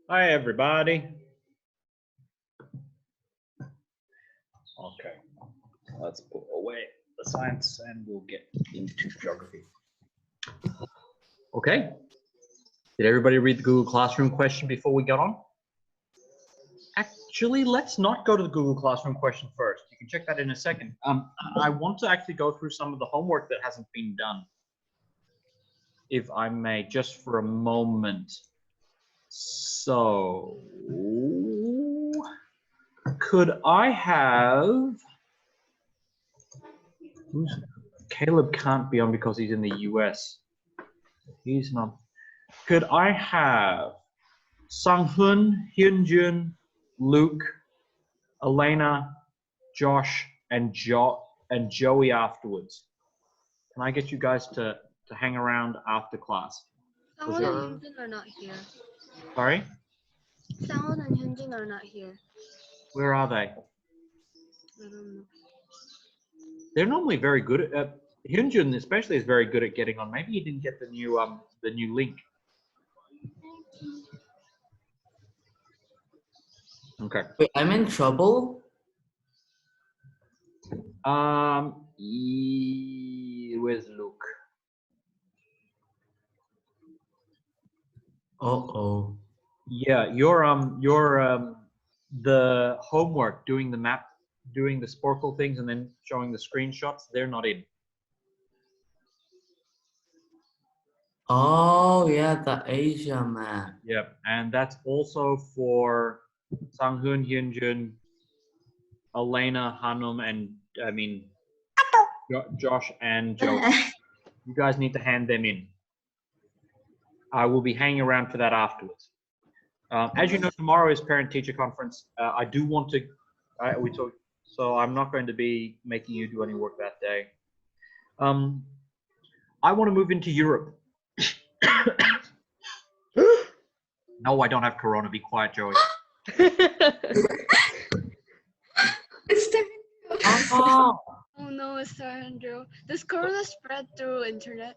Hi, everybody. Okay, let's put away the science and we'll get into geography. Okay, did everybody read the Google Classroom question before we got on? Actually, let's not go to the Google Classroom question first. You can check that in a second. I want to actually go through some of the homework that hasn't been done, if I may, just for a moment. So, could I have... Caleb can't be on because he's in the US. He's not. Could I have Sang-hun, Hyunjun, Luke, Elena, Josh, and Joey afterwards? Can I get you guys to hang around after class? Sang-hun and Hyunjun are not here. Sorry? Sang-hun and Hyunjun are not here. Where are they? I don't know. They're normally very good at Hyunjun especially is very good at getting on. Maybe he didn't get the new link. Okay. Wait, I'm in trouble? Where's Luke? Uh-oh. Yeah, you're the homework, doing the map, doing the Sporkle things, and then showing the screenshots. They're not in. Oh, yeah, the Asia map. Yep, and that's also for Sang-hun, Hyunjun, Elena, Hanum, and Josh and Joe. You guys need to hand them in. I will be hanging around for that afterwards. As you know, tomorrow is parent-teacher conference. I do want to, so I'm not going to be making you do any work that day. I want to move into Europe. No, I don't have corona. Be quiet, Joey. Oh, Oh no, Mr. Andrew. Does corona spread through internet?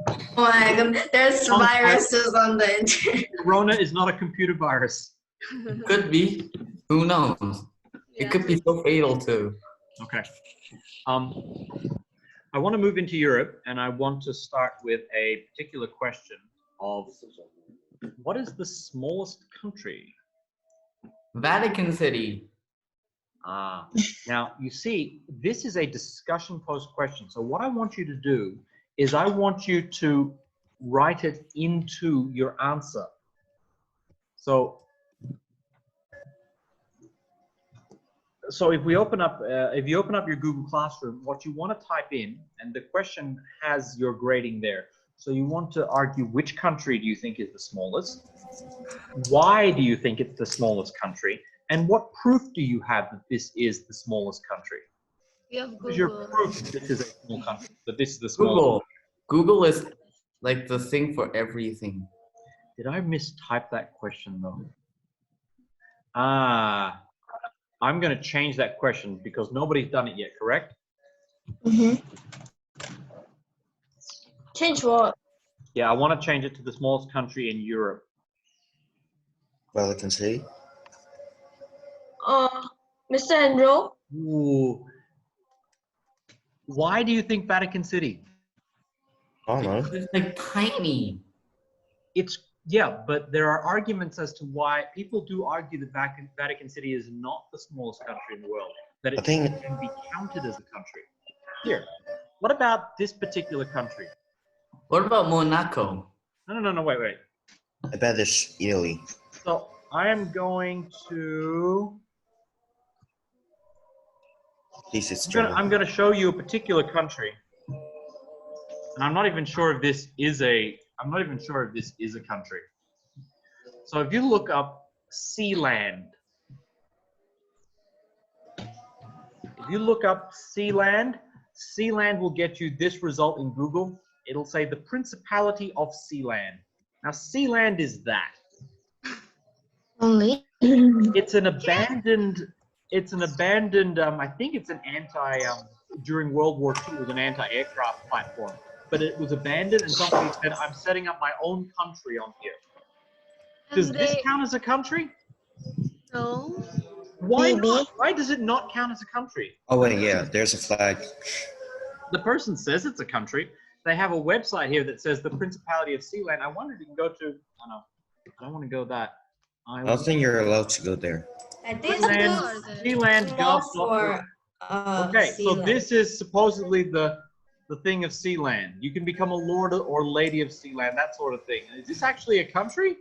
Oh my god, there's viruses on the internet. Corona is not a computer virus. could be. Who knows? Yeah. It could be so fatal too. Okay. I want to move into Europe, and I want to start with a particular question of what is the smallest country? Vatican City. Now, you see, this is a discussion post question. So what I want you to do is I want you to write it into your answer. So if you open up your Google Classroom, what you want to type in, and the question has your grading there. So you want to argue which country do you think is the smallest? Why do you think it's the smallest country? And what proof do you have that this is the smallest country? We have What is your Google. proof that this is a small country? That this is the smallest? Google. Google is like the thing for everything. Did I mistype that question though? I'm going to change that question because nobody's done it yet, correct? Change what? Yeah, I want to change it to the smallest country in Europe. Vatican City. Mr. Andrew? Ooh. Why do you think Vatican City? I don't know. It's like tiny. Yeah, but there are arguments as to why people do argue that Vatican City is not the smallest country in the world, that it can be counted as a country. Here, what about this particular country? What about Monaco? No, wait. I bet it's Italy. So I am going to. I'm going to show you a particular country, and I'm not even sure if this is a. I'm not even sure if this is a country. So if you look up Sealand, Sealand will get you this result in Google. It'll say the Principality of Sealand. Now Sealand is that. Only? It's an abandoned, I think it's an during World War II, it was an anti-aircraft platform. But it was abandoned, and somebody said, I'm setting up my own country on here. Does this count as a country? No. Why not? Why does it not count as a country? Oh wait, yeah, there's a flag. The person says it's a country. They have a website here that says the Principality of Sealand. I wonder if you can go to, I don't want to go that. I don't think you're allowed to go there. I think Sealand.gov. Okay, so this is supposedly the thing of Sealand. You can become a lord or lady of Sealand, that sort of thing. Is this actually a country?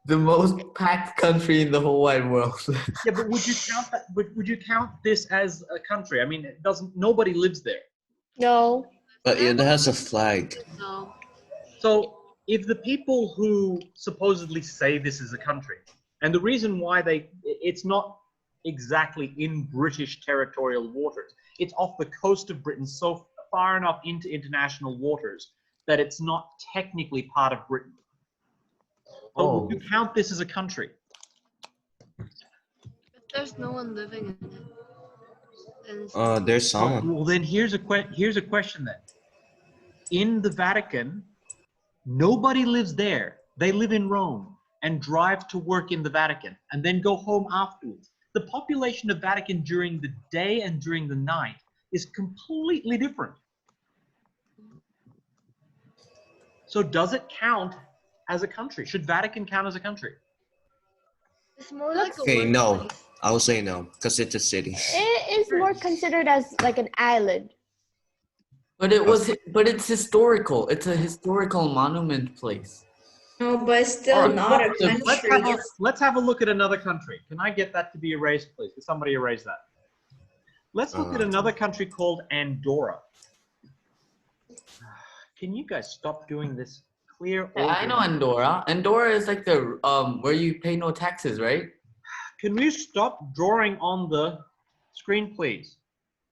The most packed country in the whole wide world. Yeah, but would you count that? Would you count this as a country? I mean, it doesn't. Nobody lives there. No. But it has a flag. No. So if the people who supposedly say this is a country, and the reason why it's not exactly in British territorial waters. It's off the coast of Britain, so far enough into international waters that it's not technically part of Britain. But would you count this as a country? If there's no one living in it, then it's There's someone. Well, then here's a question then. In the Vatican, nobody lives there. They live in Rome and drive to work in the Vatican and then go home afterwards. The population of Vatican during the day and during the night is completely different. So does it count as a country? Should Vatican count as a country? It's more like Okay, a no. workplace. I would say no, because it's a city. It is more considered as like an island. But it's historical. It's a historical monument place. No, but it's still All right, not a so country. let's have a look at another country. Can I get that to be erased, please? Can somebody erase that? Let's look at another country called Andorra. Can you guys stop doing this? Clear. Yeah, I know Andorra. Andorra is like the where you pay no taxes, right? Can we stop drawing on the screen, please?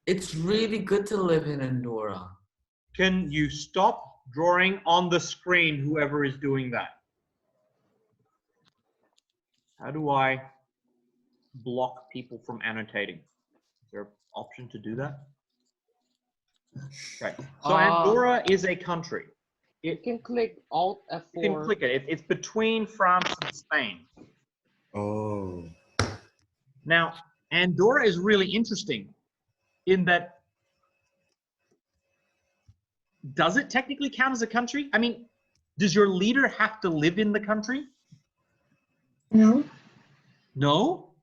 It's really good to live in Andorra. Can you stop drawing on the screen, whoever is doing that? How do I block people from annotating? Is there an option to do that? Okay, so Andorra is a country. You can click Alt F4. You can click it. It's between France and Spain. Oh. Now, Andorra is really interesting in that, does it technically count as a country? I mean, does your leader have to live in the country? No. No?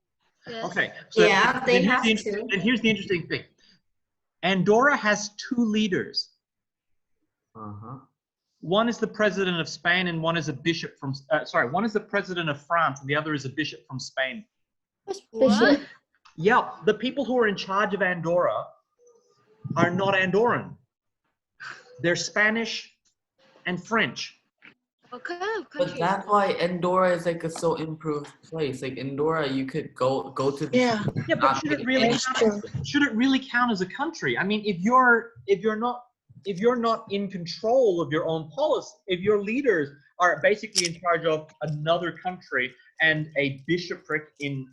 Yes. Okay. So Yeah, they then have here's to. And here's the interesting thing. Andorra has 2 leaders. Uh-huh. One is the president of Spain, and one is a bishop from. One is the president of France, and the other is a bishop from Spain. What's What? bishop? Yeah, the people who are in charge of Andorra are not Andorran. They're Spanish and French. What kind of But country? that's why Andorra is like a so improved place. Like Andorra, you could go to the Yeah, but not should it pay really any- count? Should it really count as a country? I mean, if you're not in control of your own policy, if your leaders are basically in charge of another country and a bishopric in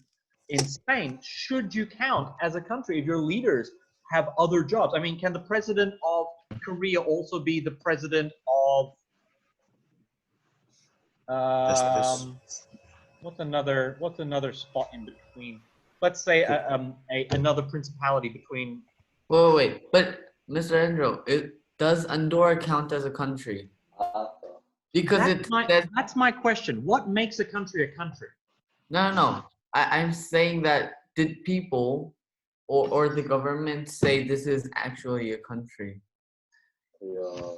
Spain, should you count as a country if your leaders have other jobs? I mean, can the president of Korea also be the president of This. what's another spot in between? Let's say another principality between. Wait. But Mr. Andrew, does Andorra count as a country? Because That's my question. What makes a country a country? No. I'm saying that did people or the government say this is actually a country?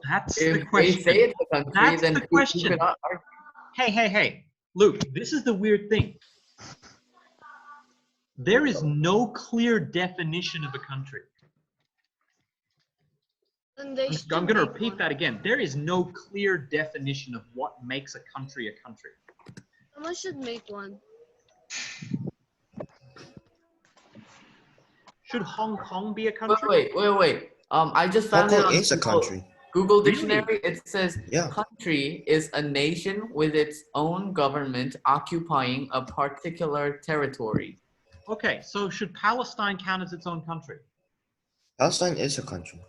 That's the If question. they say it's a country, That's then the people question. cannot argue. Hey, Luke, this is the weird thing. There is no clear definition of a country. Then they I'm should going to make repeat one. that again. There is no clear definition of what makes a country a country. Someone should make one. Should Hong Kong be a country? Wait. I just Hong found it Kong on is a country. Google Really? Dictionary. It says Yeah. country is a nation with its own government occupying a particular territory. Okay, so should Palestine count as its own country? Palestine is a country.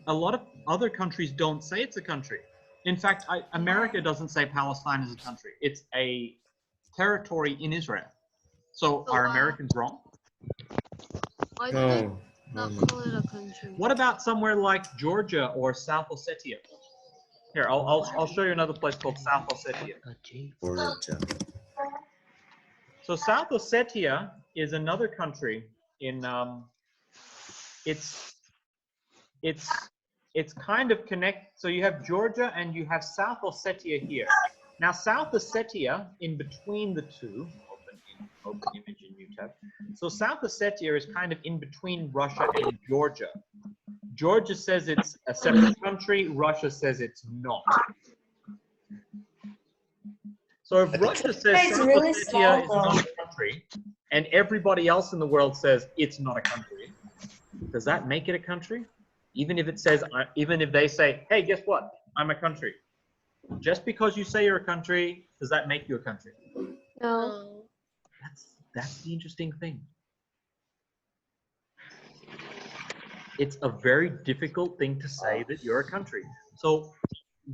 A lot of other countries don't say it's a country. In fact, America doesn't say Palestine is a country. It's a territory in Israel. So Oh, are wow. Americans wrong? Why do they No. not No. call it a country? What about somewhere like Georgia or South Ossetia? Here, I'll show you another place called South Ossetia. Georgia. So South Ossetia is another country in it's kind of connect. So you have Georgia and you have South Ossetia here. Now South Ossetia, in between the two, open image in new tab. So South Ossetia is kind of in between Russia and Georgia. Georgia says it's a separate country. Russia says it's not. So if Russia says It's South really Ossetia is small, not though. a country, and everybody else in the world says it's not a country, does that make it a country? Even if it says, even if they say, hey, guess what? I'm a country. Just because you say you're a country, does that make you a country? No. That's the interesting thing. It's a very difficult thing to say that you're a country. So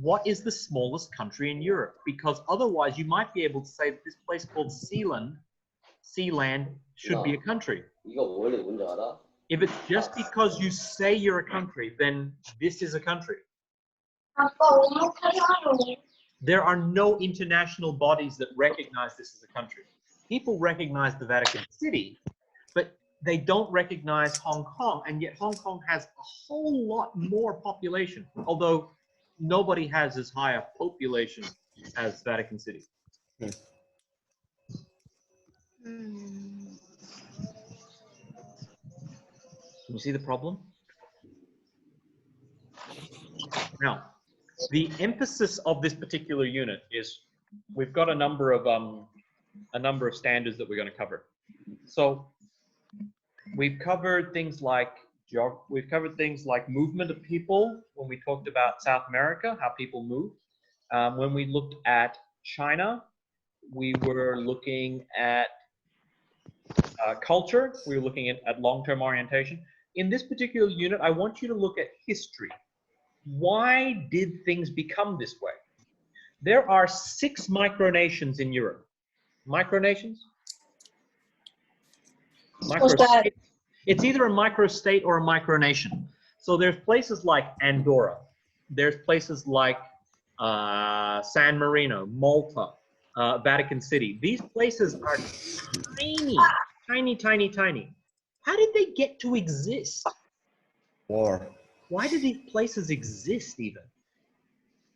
what is the smallest country in Europe? Because otherwise you might be able to say that this place called Sealand should be a country. If it's just because you say you're a country, then this is a country. There are no international bodies that recognize this as a country. People recognize the Vatican City, but they don't recognize Hong Kong, and yet Hong Kong has a whole lot more population, although nobody has as high a population as Vatican City. You see the problem? Now, the emphasis of this particular unit is we've got a number of standards that we're going to cover. So we've covered things like movement of people when we talked about South America, how people move. When we looked at China, we were looking at culture. We were looking at long-term orientation. In this particular unit, I want you to look at history. Why did things become this way? There are 6 micronations in Europe. Micronations? What's that? It's either a microstate or a micronation. So there's places like Andorra. There's places like San Marino, Malta, Vatican City. These places are tiny, tiny, tiny, tiny. How did they get to exist? War. Why do these places exist even?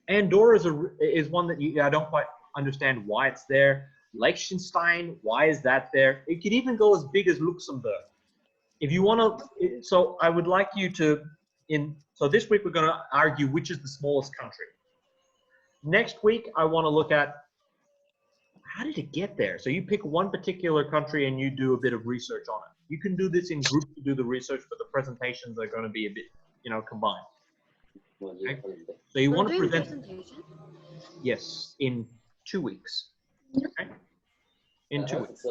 Andorra is one that I don't quite understand why it's there. Liechtenstein, why is that there? It could even go as big as Luxembourg. If you want to, so I would like you to, so this week we're going to argue which is the smallest country. Next week, I want to look at how did it get there? So you pick one particular country and you do a bit of research on it. You can do this in groups to do the research, but the presentations are going to be a bit, combined. Okay? So you want to present, yes, in 2 weeks. Okay? In 2 weeks.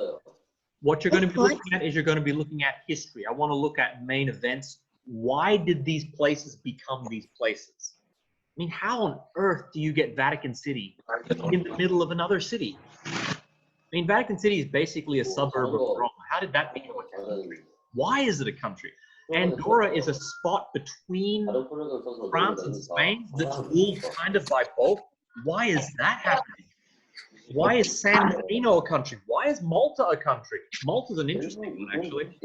What you're going to be looking at is you're going to be looking at history. I want to look at main events. Why did these places become these places? I mean, how on earth do you get Vatican City in the middle of another city? I mean, Vatican City is basically a suburb of Rome. How did that become a country? Why is it a country? Andorra is a spot between France and Spain that's ruled kind of by both. Why is that happening? Why is San Marino a country? Why is Malta a country? Malta's an interesting one, actually.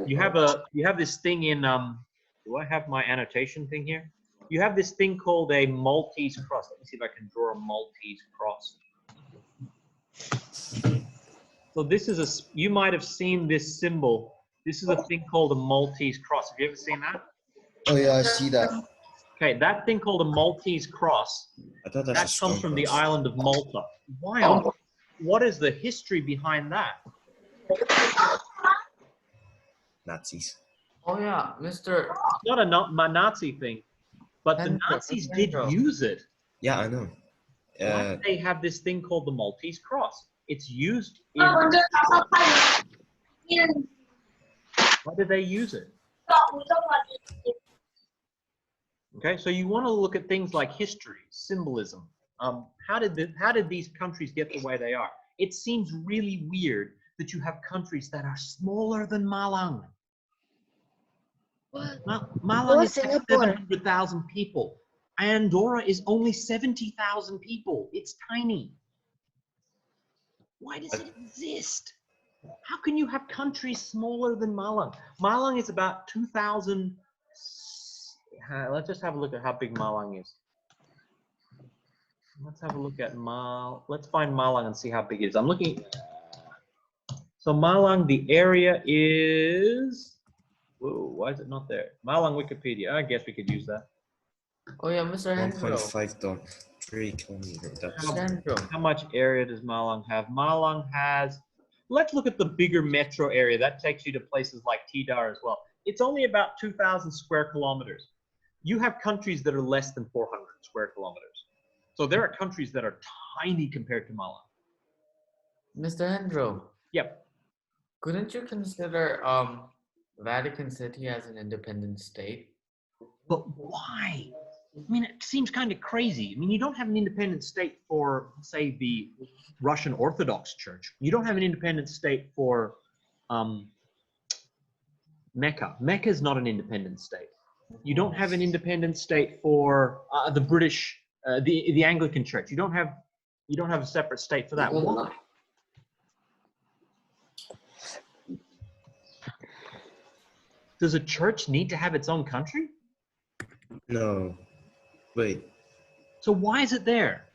You have this thing in do I have my annotation thing here? You have this thing called a Maltese cross. Let me see if I can draw a Maltese cross. So this is you might have seen this symbol. This is a thing called a Maltese cross. Have you ever seen that? Oh yeah, I see that. Okay, that thing called a Maltese cross, I thought that that's comes from the island of Malta. Why on? What is the history behind that? Nazis. Oh yeah, Mr. It's not a Nazi thing, but the Nazis did use it. Yeah, I know. Why do they have this thing called the Maltese cross? It's used in. Why did they use it? Okay, so you want to look at things like history, symbolism. How did these countries get the way they are? It seems really weird that you have countries that are smaller than Malang. What? Malang is like Singapore. 700,000 people. Andorra is only 70,000 people. It's tiny. Why does it exist? How can you have countries smaller than Malang? Malang is about 2,000. Let's just have a look at how big Malang is. Let's have a look at Let's find Malang and see how big it is. I'm looking. So Malang, the area is. Whoa, why is it not there? Malang Wikipedia. I guess we could use that. Oh yeah, Mr. Hendro. 1.5.3 kilometers. That's How much area does Malang have? Malang has. Let's look at the bigger metro area. That takes you to places like Tidar as well. It's only about 2,000 square kilometers. You have countries that are less than 400 square kilometers. So there are countries that are tiny compared to Malang. Mr. Hendro, Yep. couldn't you consider Vatican City as an independent state? But why? I mean, it seems kind of crazy. I mean, you don't have an independent state for, say, the Russian Orthodox Church. You don't have an independent state for Mecca. Mecca is not an independent state. You don't have an independent state for the British, the Anglican Church. You don't have a separate state for that. Why? Does a church need to have its own country? no. Wait. So why is it there?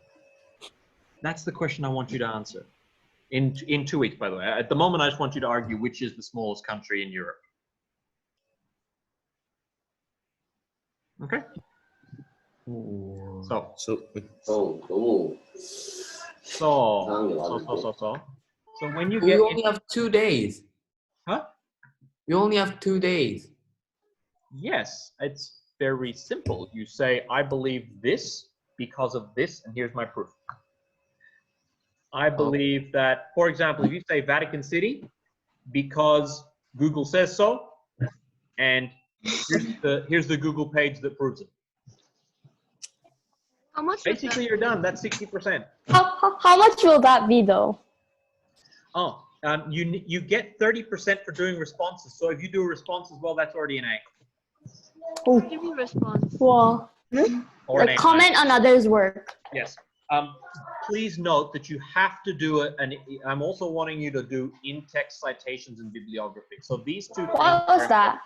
That's the question I want you to answer. In 2 weeks, by the way. At the moment, I just want you to argue which is the smallest country in Europe. Okay? So when you We get only have 2 days. huh? You only have 2 days. Yes, it's very simple. You say, I believe this because of this, and here's my proof. I believe that, for example, if you say Vatican City because Google says so, and here's the Google page that proves it. How much? Basically, you're done. That's 60%. How much will that be though? Oh, you get 30% for doing responses. So if you do a response as well, that's already an A. Oh, Give me response. well, Or an like A-. comment on others' work. Yes. Please note that you have to do it, and I'm also wanting you to do in-text citations and bibliography. So these two things. What was that?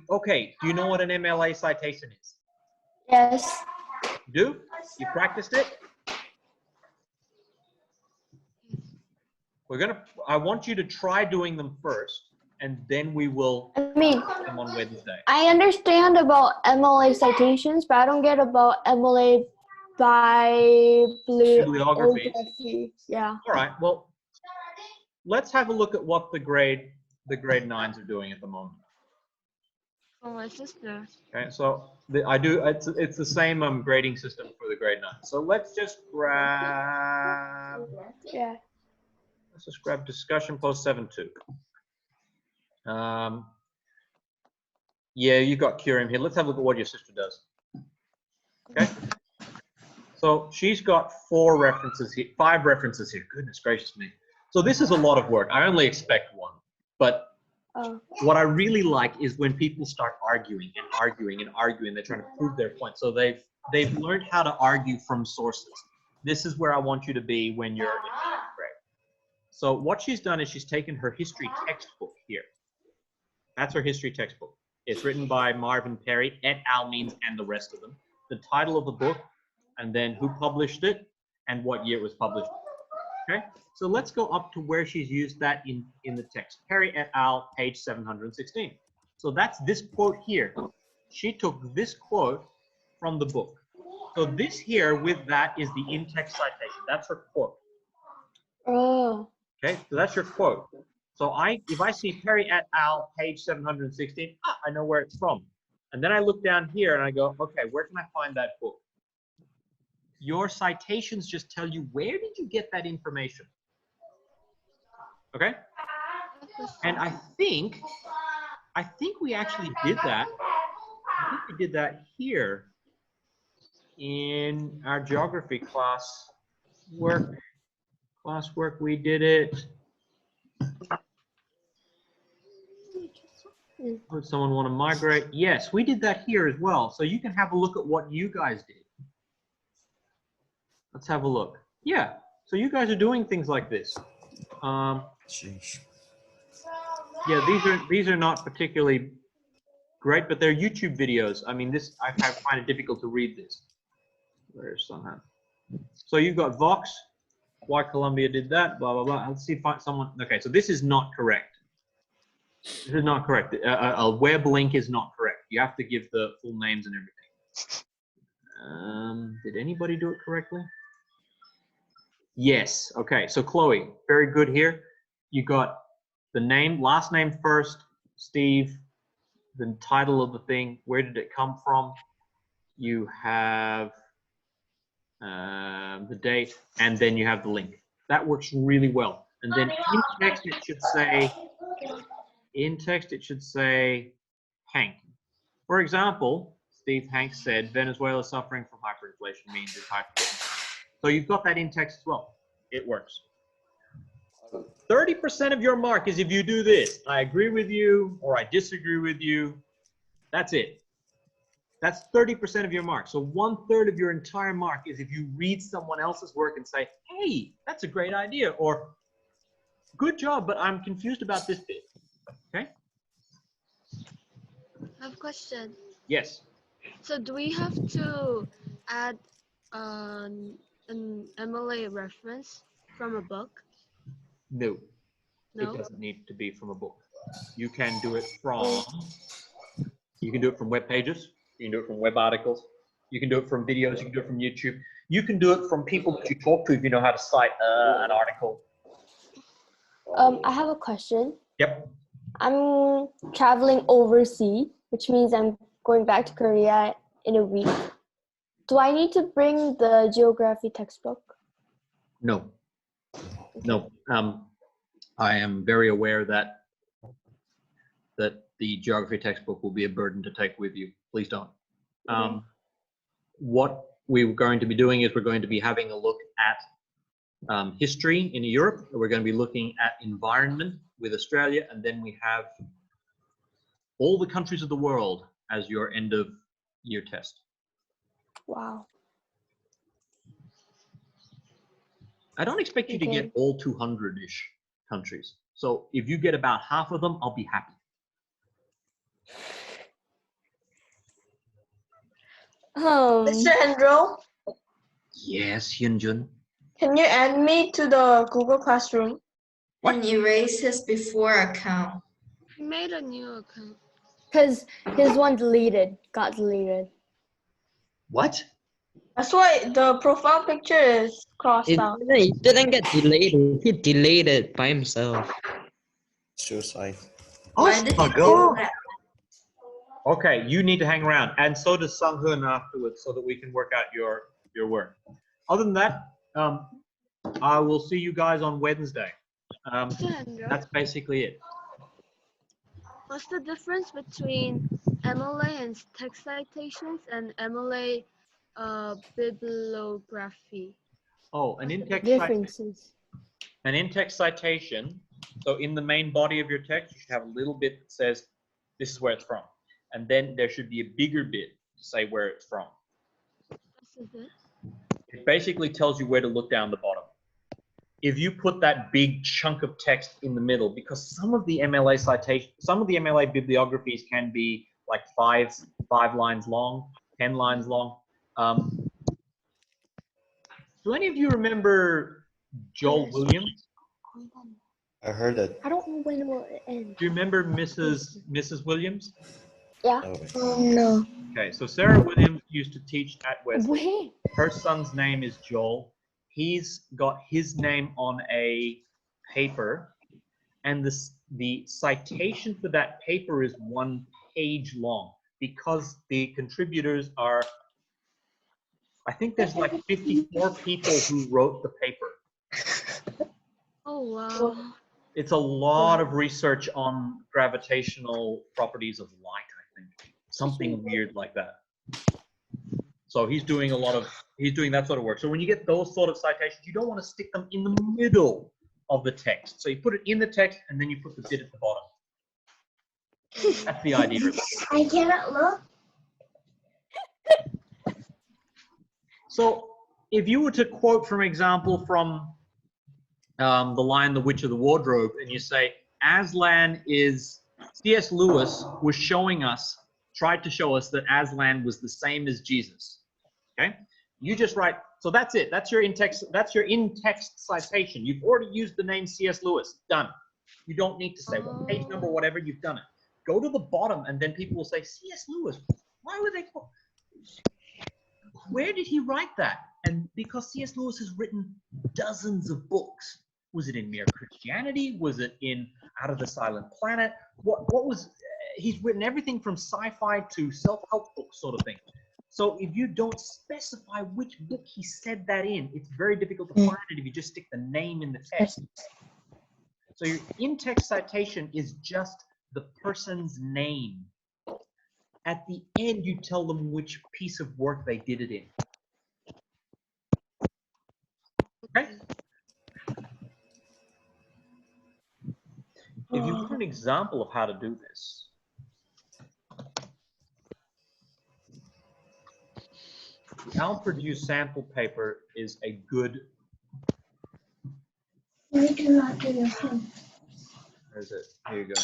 Okay, do you know what an MLA citation is? Yes. You do? You practiced it? I want you to try doing them first, and then we will I mean, do them on Wednesday. I understand about MLA citations, but I don't get about MLA Bibliographies. bibliography. Yeah. All right, well, let's have a look at what the grade 9s are doing at the moment. For my sister. Okay, so it's the same grading system for the grade 9. So let's just grab Yeah. discussion post 7.2. Yeah, you got Curium here. Let's have a look at what your sister does. Okay. So she's got 5 references here. Goodness gracious me. So this is a lot of work. I only expect one. But what I really like is when people start arguing and arguing and arguing. They're trying to prove their point. So they've learned how to argue from sources. This is where I want you to be when you're in 8th grade. So what she's done is she's taken her history textbook here. That's her history textbook. It's written by Marvin Perry, et al. Means and the rest of them. The title of the book, and then who published it, and what year it was published. Okay, so let's go up to where she's used that in the text. Perry et al., page 716. So that's this quote here. She took this quote from the book. So this here with that is the in-text citation. That's her quote. Oh. Okay, so that's your quote. So if I see Perry et al., page 716, I know where it's from. And then I look down here and I go, okay, where can I find that book? Your citations just tell you where did you get that information. Okay? And I think we actually did that. I think we did that here in our geography class work. We did it. Would someone want to migrate? Yes, we did that here as well. So you can have a look at what you guys did. Let's have a look. Yeah, so you guys are doing things like this. Sheesh. Yeah, these are not particularly great, but they're YouTube videos. I mean, I find it difficult to read this. Where's somehow? So you've got Vox, why Columbia did that, blah, blah, blah. Let's see if someone, okay, so this is not correct. This is not correct. A web link is not correct. You have to give the full names and everything. Did anybody do it correctly? Yes. Okay. So Chloe, very good here. You got the name, last name first, Steve, the title of the thing, where did it come from? You have the date, and then you have the link. That works really well. And then in text, it should say Hank. For example, Steve Hanks said, Venezuela suffering from hyperinflation means it's hyperinflation. So you've got that in text as well. It works. 30% of your mark is if you do this. I agree with you or I disagree with you. That's it. That's 30% of your mark. So 1/3 of your entire mark is if you read someone else's work and say, hey, that's a great idea, or good job, but I'm confused about this bit. Okay? I have a question. Yes. So do we have to add an MLA reference from a book? No. No? It doesn't need to be from a book. You can do it from web pages. You can do it from web articles. You can do it from videos. You can do it from YouTube. You can do it from people that you talk to if you know how to cite an article. I have a question. Yep. I'm traveling overseas, which means I'm going back to Korea in a week. Do I need to bring the geography textbook? No. No. I am very aware that the geography textbook will be a burden to take with you. Please don't. What we're going to be doing is we're going to be having a look at history in Europe. We're going to be looking at environment with Australia, and then we have all the countries of the world as your end of year test. Wow. I don't expect you to get all 200-ish countries. So if you get about half of them, I'll be happy. Mr. Andrew, Yes, Hyunjun. can you add me to the Google Classroom? What? And erase his before account. He made a new account. Because his one got deleted. What? That's why the profile picture is crossed out. It didn't get deleted. He deleted by himself. Suicide. Why did you do that? Okay, you need to hang around, and so does Sung-Hun afterwards, so that we can work out your work. Other than that, I will see you guys on Wednesday. Mr. Andrew, That's basically it. what's the difference between MLA and text citations and MLA bibliography? Oh, an Differences. in-text citation. So in the main body of your text, you should have a little bit that says this is where it's from, and then there should be a bigger bit to say where it's from. This is it. It basically tells you where to look down the bottom. If you put that big chunk of text in the middle, because some of the MLA citation, some of the MLA bibliographies can be like five lines long, 10 lines long. Do any of you remember Joel Williams? I heard it. I don't know when it will end. Do you remember Mrs. Williams? Yeah. No. Okay, so Sarah Williams used to teach at Wesley. Wait. Her son's name is Joel. He's got his name on a paper, and the citation for that paper is 1 page long, because the contributors are, I think there's like 54 people who wrote the paper. Oh wow. It's a lot of research on gravitational properties of light, I think. Something weird like that. So he's doing that sort of work. So when you get those sort of citations, you don't want to stick them in the middle of the text. So you put it in the text, and then you put the bit at the bottom. That's the idea of it. I cannot look. So if you were to quote, for example, from The Lion, the Witch of the Wardrobe, and you say, Aslan is, C.S. Lewis was tried to show us that Aslan was the same as Jesus. Okay? You just write, so that's it. That's your in-text citation. You've already used the name C.S. Lewis. Done. You don't need to say what page number, whatever, you've done it. Go to the bottom, and then people will say, C.S. Lewis, why would they quote? Where did he write that? And because C.S. Lewis has written dozens of books. Was it in Mere Christianity? Was it in Out of the Silent Planet? What was, he's written everything from sci-fi to self-help books sort of thing. So if you don't specify which book he said that in, it's very difficult to find it if you just stick the name in the text. So your in-text citation is just the person's name. At the end, you tell them which piece of work they did it in. Okay? If you want an example of how to do this, the Alperdue sample paper is a good. Where is it? Here you go.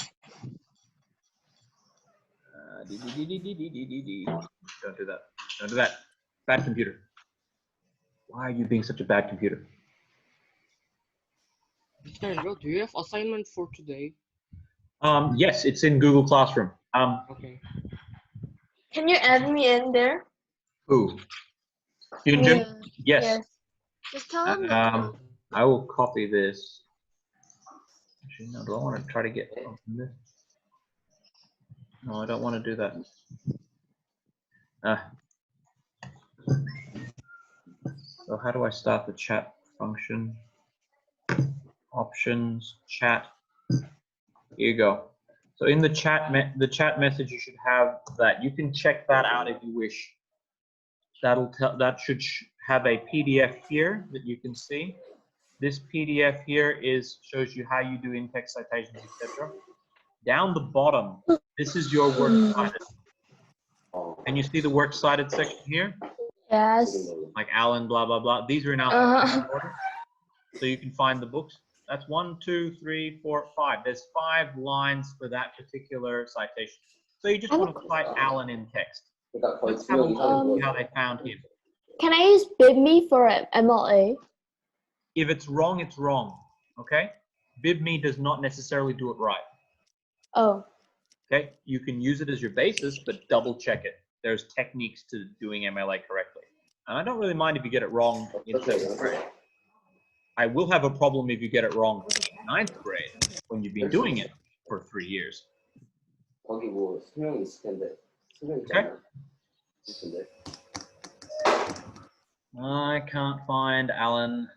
Don't do that. Don't do that. Bad computer. Why are you being such a bad computer? Mr. Andrew, do you have assignment for today? Yes, it's in Google Classroom. Okay. Can you add me in there? Who? Hyunjin? Yeah. Yes. Just tell him that. I will copy this. Actually, no, do I want to try to get from this? No, I don't want to do that. So how do I start the chat function? Options, chat. Here you go. So in the chat message, you should have that. You can check that out if you wish. That should have a PDF here that you can see. This PDF here shows you how you do in-text citations, etc. Down the bottom, this is your works cited. And you see the works cited section here? Yes. Like Alan, blah, blah, blah. These are in alphabetical order. So you can find the books. That's 1, 2, 3, 4, 5. There's 5 lines for that particular citation. So you just want to cite Alan in text. Let's have a look how they found him. Can I use bib me for MLA? If it's wrong, it's wrong. Okay? Bib me does not necessarily do it right. Oh, Okay? You can use it as your basis, but double check it. There's techniques to doing MLA correctly. And I don't really mind if you get it wrong in 7th grade. I will have a problem if you get it wrong in 9th grade when you've been doing it for 3 years. 거기 뭐 설명이 있을 텐데 설명 Okay? 있을 텐데. I can't find Alan.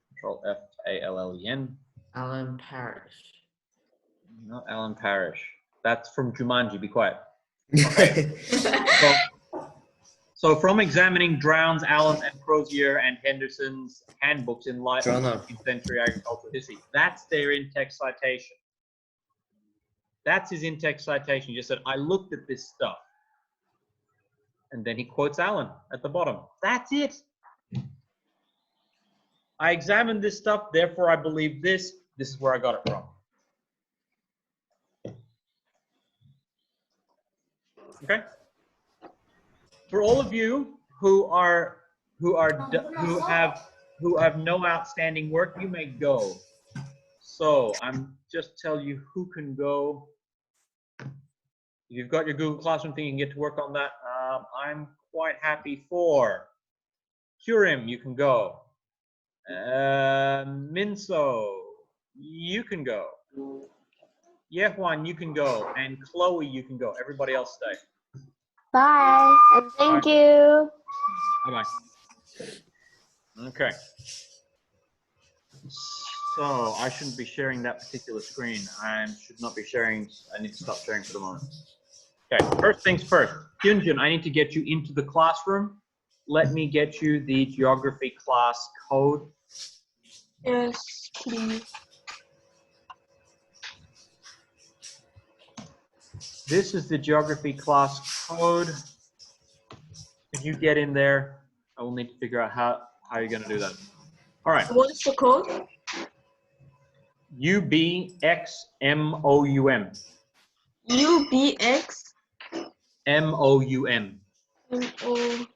Control F A L L E N. Alan Parrish. Not Alan Parrish. That's from Jumanji. Be quiet. Okay. So from examining Drown's, Allen, and Crozier and Henderson's handbooks in light of 19th century agricultural history, that's their in-text citation. That's his in-text citation. He just said, I looked at this stuff. And then he quotes Allen at the bottom. That's it. I examined this stuff, therefore I believe this. This is where I got it from. Okay. For all of you who have no outstanding work, you may go. So I'm just tell you who can go. If you've got your Google Classroom thing, you can get to work on that. I'm quite happy for Kurim, you can go. Minso, you can go. Yehwan, you can go. And Chloe, you can go. Everybody else stay. bye. And thank you. Bye-bye. Okay. So I shouldn't be sharing that particular screen. I should not be sharing. I need to stop sharing for the moment. Okay, first things first. Hyunjun, I need to get you into the classroom. Let me get you the geography class code. Yes, please. This is the geography class code. If you get in there, I will need to figure out how you're going to do that. All right. What is the code? UBXMOUM. UBX MOUM. MOUM.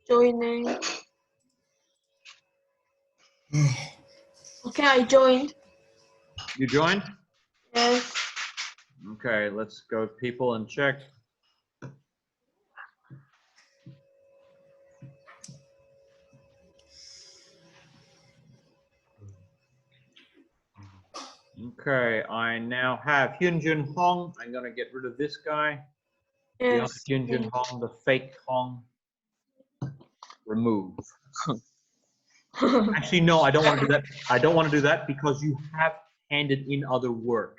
Joining. Okay, I joined. You joined? Yes. Okay, let's go people and check. Okay, I now have Hyunjun Hong. I'm gonna get rid of this guy. The other Yes. Hyunjun Hong, the fake Hong. Remove. Actually, no, I don't want to do that. I don't want to do that because you have handed in other work.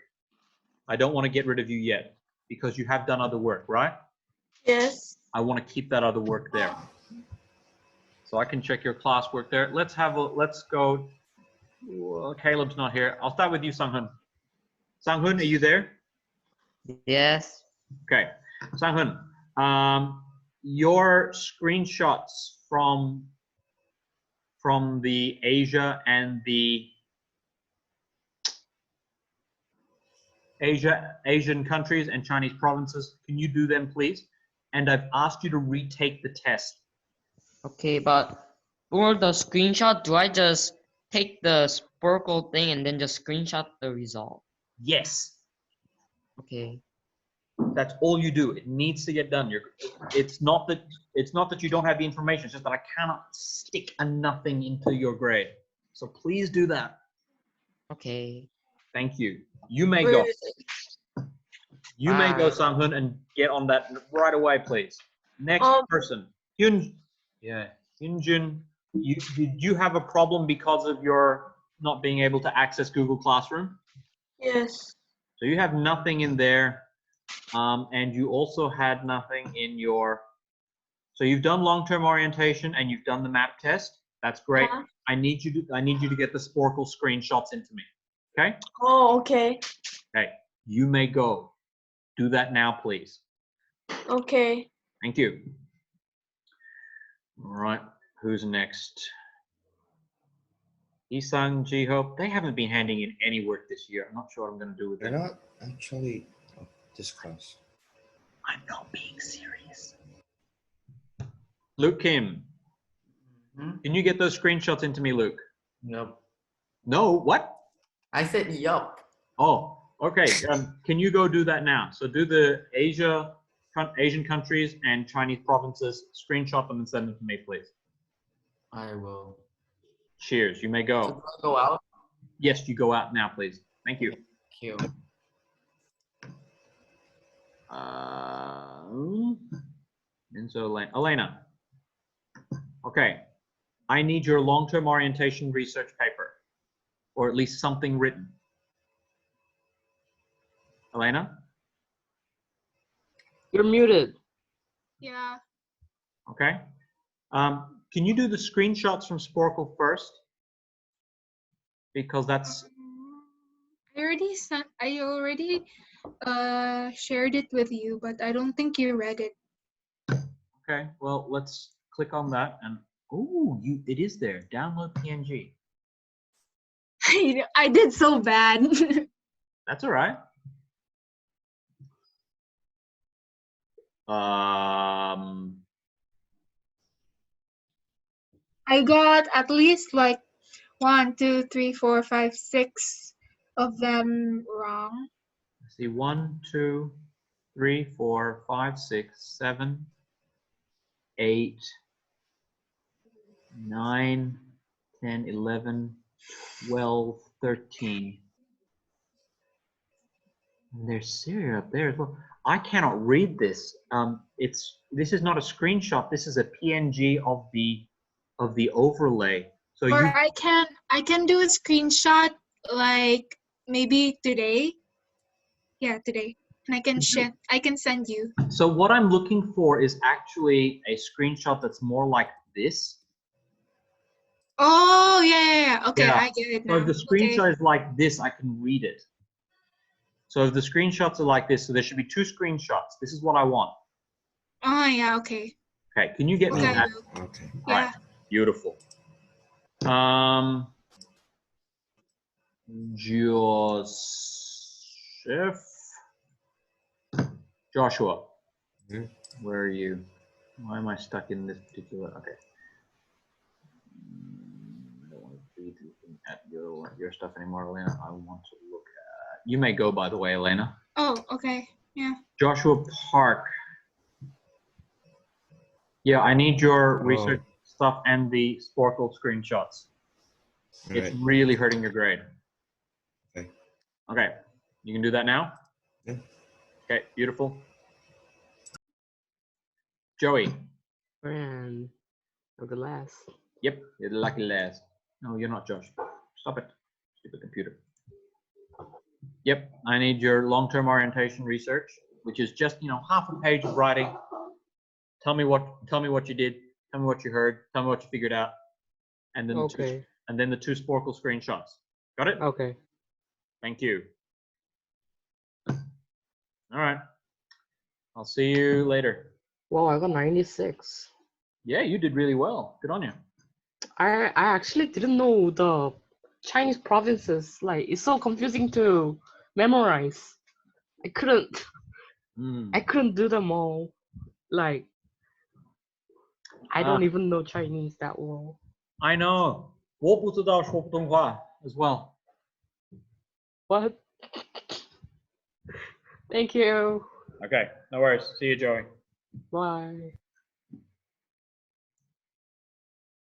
I don't want to get rid of you yet because you have done other work, right? Yes. I want to keep that other work there. So I can check your classwork there. Let's go. Well, Caleb's not here. I'll start with you, Sanghun. Sanghun, are you there? Yes. Okay. Sanghun, your screenshots from the Asia and the Asian countries and Chinese provinces, can you do them, please? And I've asked you to retake the test. Okay, but for the screenshot, do I just take the sparkle thing and then just screenshot the result? Yes. Okay. That's all you do. It needs to get done. It's not that you don't have the information. It's just that I cannot stick a nothing into your grade. So please do that. Okay. Thank you. You may go. You may go, Sanghun, and get on that right away, please. Next person. Hyunjun, did you have a problem because of your not being able to access Google Classroom? Yes. So you have nothing in there. And you also had nothing in your, so you've done long-term orientation and you've done the map test. That's great. I need you to get the Sporkle screenshots into me. Okay? Oh, okay. Okay. You may go. Do that now, please. Okay. Thank you. All right. Who's next? Isang, Jiho. They haven't been handing in any work this year. I'm not sure what I'm going to do with They're them. not actually this class. I'm not being serious. Luke Kim, Hmm? can you get those screenshots into me, Luke? Nope. No, what? I said yup. Oh, okay. Can you go do that now? So do the Asian countries and Chinese provinces, screenshot them and send them to me, please. I will. Cheers. You may So go. do I go out? Yes, you go out now, please. Thank you. Q. And so Elena. Okay. I need your long-term orientation research paper, or at least something written. Elena? You're muted. Yeah. Okay. Can you do the screenshots from Sporkle first? Because that's I already shared it with you, but I don't think you read it. okay. Well, let's click on that and it is there. Download PNG. I did so bad. That's all right. I got at least like 1, 2, 3, 4, 5, 6 of them wrong. Let's see, 1, 2, 3, 4, 5, 6, 7, 8, 9, 10, 11, 12, 13. And there's Syria up there as well. I cannot read this. This is not a screenshot. This is a PNG of the overlay. So Or you I can do a screenshot like maybe today. Yeah, today. And I can send you. So what I'm looking for is actually a screenshot that's more like this. Oh, yeah. Okay, Yeah. I get it So now. if the screenshot is like this, I can read it. So if the screenshots are like this, so there should be 2 screenshots. This is what I want. Oh, yeah, okay. Okay, can you get me Okay, I that? will. Okay. All right, beautiful. Joshua, Mhm. where are you? Why am I stuck in this particular? Okay. I don't want to be looking at your stuff anymore, Elena. I want to look at. You may go, by the way, Elena. Oh, okay. Yeah. Joshua Park. Yeah, I need your research stuff and the Sporkle screenshots. It's Right. really hurting your grade. Okay. Okay, you can do that now? Yeah. Okay, beautiful. Joey. Man, you're the last. Yep, you're the lucky last. No, you're not, Josh. Stop it, stupid computer. Yep, I need your long-term orientation research, which is just, half a page of writing. Tell me what you did. Tell me what you heard. Tell me what you figured out, and then the two Sporkle screenshots. Got it? Okay. Thank you. All right. I'll see you later. Wow, I got 96. Yeah, you did really well. Good on you. I actually didn't know the Chinese provinces. Like, it's so confusing to memorize. I couldn't do them all. Like, I don't even know Chinese that well. I know. 我不知道说普通话 as well. What? Thank you. Okay, no worries. See you, Joey. Bye.